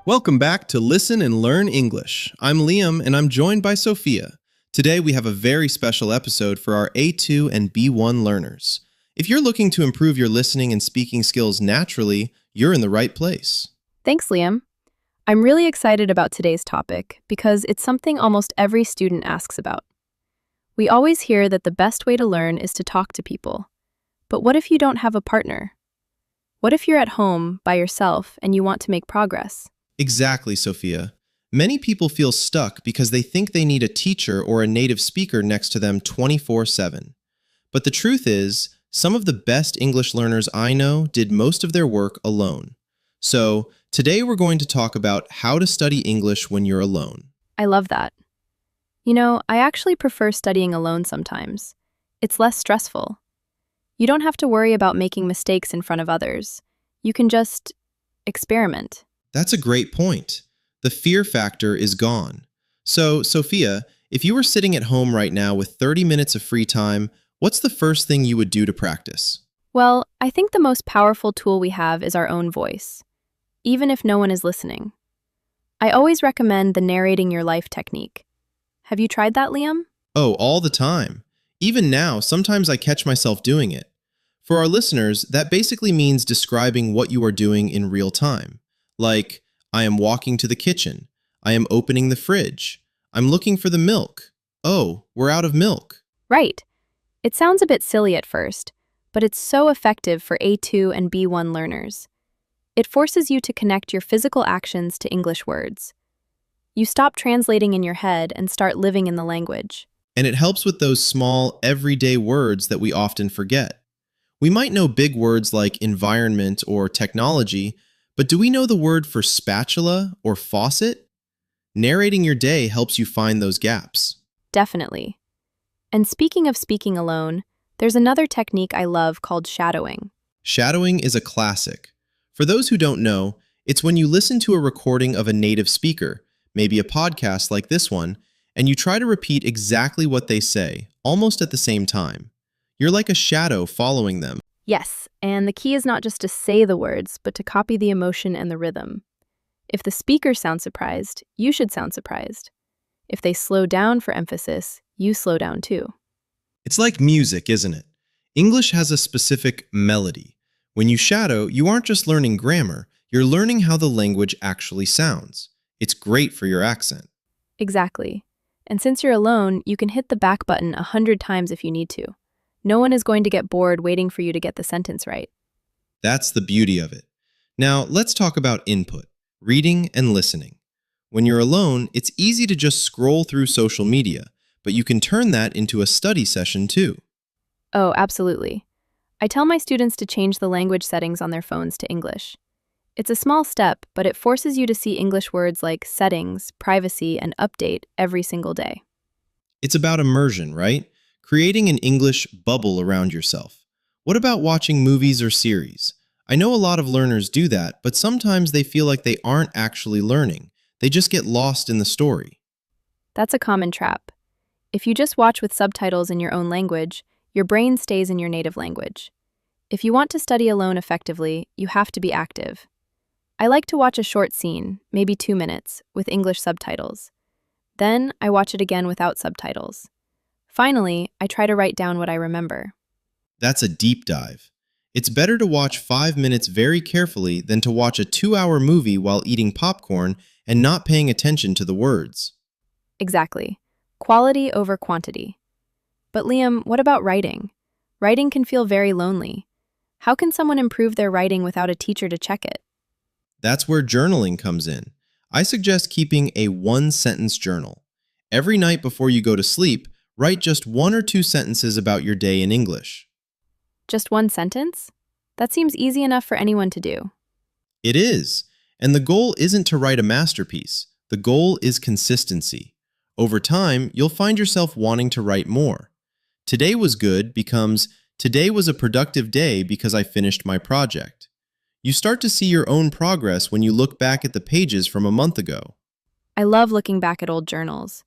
Welcome back to Listen and Learn English. I'm Liam and I'm joined by Sophia. Today we have a very special episode for our A2 and B1 learners. If you're looking to improve your listening and speaking skills naturally, you're in the right place. Thanks, Liam. I'm really excited about today's topic because it's something almost every student asks about. We always hear that the best way to learn is to talk to people. But what if you don't have a partner? What if you're at home by yourself and you want to make progress? Exactly, Sophia. Many people feel stuck because they think they need a teacher or a native speaker next to them 24/7. But the truth is, some of the best English learners I know did most of their work alone. So, today we're going to talk about how to study English when you're alone. I love that. You know, I actually prefer studying alone sometimes. It's less stressful. You don't have to worry about making mistakes in front of others. You can just experiment. That's a great point. The fear factor is gone. So, Sophia, if you were sitting at home right now with 30 minutes of free time, what's the first thing you would do to practice? Well, I think the most powerful tool we have is our own voice, even if no one is listening. I always recommend the narrating your life technique. Have you tried that, Liam? Oh, all the time. Even now, sometimes I catch myself doing it. For our listeners, that basically means describing what you are doing in real time. Like, I am walking to the kitchen. I am opening the fridge. I'm looking for the milk. Oh, we're out of milk. Right. It sounds a bit silly at first, but it's so effective for A2 and B1 learners. It forces you to connect your physical actions to English words. You stop translating in your head and start living in the language. And it helps with those small, everyday words that we often forget. We might know big words like environment or technology, but do we know the word for spatula or faucet? Narrating your day helps you find those gaps. Definitely. And speaking of speaking alone, there's another technique I love called shadowing. Shadowing is a classic. For those who don't know, it's when you listen to a recording of a native speaker, maybe a podcast like this one, and you try to repeat exactly what they say, almost at the same time. You're like a shadow following them. Yes, and the key is not just to say the words, but to copy the emotion and the rhythm. If the speaker sounds surprised, you should sound surprised. If they slow down for emphasis, you slow down too. It's like music, isn't it? English has a specific melody. When you shadow, you aren't just learning grammar, you're learning how the language actually sounds. It's great for your accent. Exactly. And since you're alone, you can hit the back button 100 times if you need to. No one is going to get bored waiting for you to get the sentence right. That's the beauty of it. Now, let's talk about input, reading and listening. When you're alone, it's easy to just scroll through social media, but you can turn that into a study session too. Oh, absolutely. I tell my students to change the language settings on their phones to English. It's a small step, but it forces you to see English words like settings, privacy, and update every single day. It's about immersion, right? Creating an English bubble around yourself. What about watching movies or series? I know a lot of learners do that, but sometimes they feel like they aren't actually learning. They just get lost in the story. That's a common trap. If you just watch with subtitles in your own language, your brain stays in your native language. If you want to study alone effectively, you have to be active. I like to watch a short scene, maybe 2 minutes, with English subtitles. Then I watch it again without subtitles. Finally, I try to write down what I remember. That's a deep dive. It's better to watch 5 minutes very carefully than to watch a 2-hour movie while eating popcorn and not paying attention to the words. Exactly. Quality over quantity. But Liam, what about writing? Writing can feel very lonely. How can someone improve their writing without a teacher to check it? That's where journaling comes in. I suggest keeping a one-sentence journal. Every night before you go to sleep, write just 1 or 2 sentences about your day in English. Just one sentence? That seems easy enough for anyone to do. It is. And the goal isn't to write a masterpiece. The goal is consistency. Over time, you'll find yourself wanting to write more. Today was good becomes, today was a productive day because I finished my project. You start to see your own progress when you look back at the pages from a month ago. I love looking back at old journals.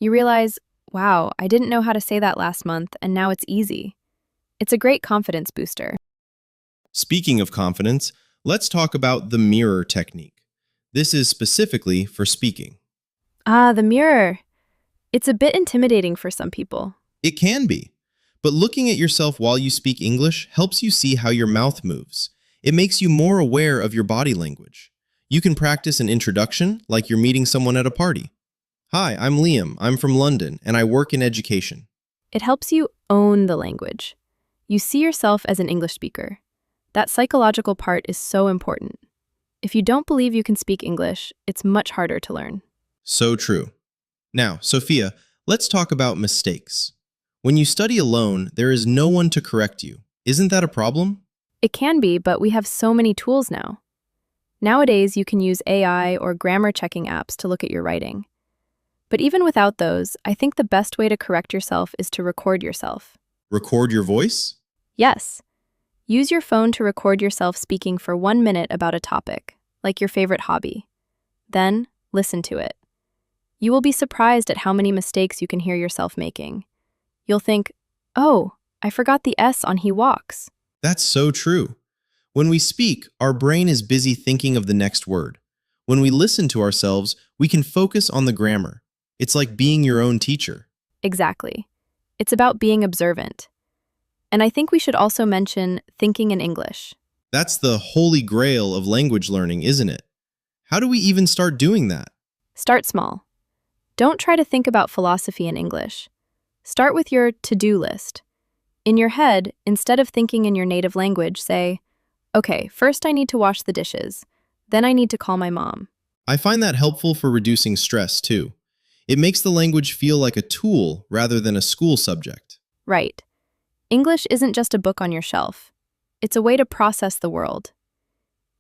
You realize, wow, I didn't know how to say that last month, and now it's easy. It's a great confidence booster. Speaking of confidence, let's talk about the mirror technique. This is specifically for speaking. Ah, the mirror. It's a bit intimidating for some people. It can be, but looking at yourself while you speak English helps you see how your mouth moves. It makes you more aware of your body language. You can practice an introduction like you're meeting someone at a party. Hi, I'm Liam. I'm from London, and I work in education. It helps you own the language. You see yourself as an English speaker. That psychological part is so important. If you don't believe you can speak English, it's much harder to learn. So true. Now, Sophia, let's talk about mistakes. When you study alone, there is no one to correct you. Isn't that a problem? It can be, but we have so many tools now. Nowadays, you can use AI or grammar checking apps to look at your writing. But even without those, I think the best way to correct yourself is to record yourself. Record your voice? Yes. Use your phone to record yourself speaking for 1 minute about a topic, like your favorite hobby. Then, listen to it. You will be surprised at how many mistakes you can hear yourself making. You'll think, oh, I forgot the S on he walks. That's so true. When we speak, our brain is busy thinking of the next word. When we listen to ourselves, we can focus on the grammar. It's like being your own teacher. Exactly. It's about being observant. And I think we should also mention thinking in English. That's the holy grail of language learning, isn't it? How do we even start doing that? Start small. Don't try to think about philosophy in English. Start with your to-do list. In your head, instead of thinking in your native language, say, okay, first I need to wash the dishes. Then I need to call my mom. I find that helpful for reducing stress, too. It makes the language feel like a tool rather than a school subject. Right. English isn't just a book on your shelf. It's a way to process the world.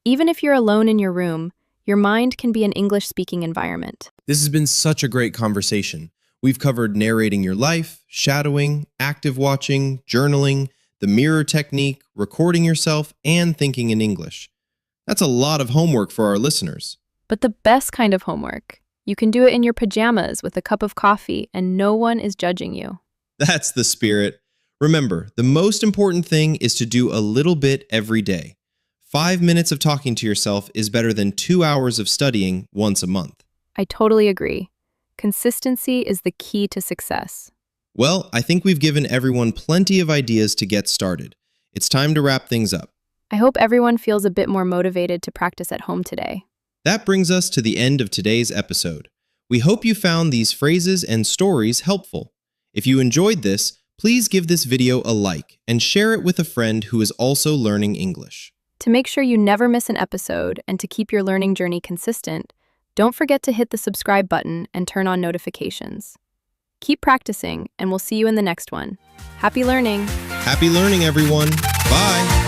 Even if you're alone in your room, your mind can be an English-speaking environment. This has been such a great conversation. We've covered narrating your life, shadowing, active watching, journaling, the mirror technique, recording yourself, and thinking in English. That's a lot of homework for our listeners. But the best kind of homework. You can do it in your pajamas with a cup of coffee and no one is judging you. That's the spirit. Remember, the most important thing is to do a little bit every day. 5 minutes of talking to yourself is better than 2 hours of studying once a month. I totally agree. Consistency is the key to success. Well, I think we've given everyone plenty of ideas to get started. It's time to wrap things up. I hope everyone feels a bit more motivated to practice at home today. That brings us to the end of today's episode. We hope you found these phrases and stories helpful. If you enjoyed this, please give this video a like and share it with a friend who is also learning English. To make sure you never miss an episode and to keep your learning journey consistent, don't forget to hit the subscribe button and turn on notifications. Keep practicing, and we'll see you in the next one. Happy learning! Happy learning, everyone! Bye!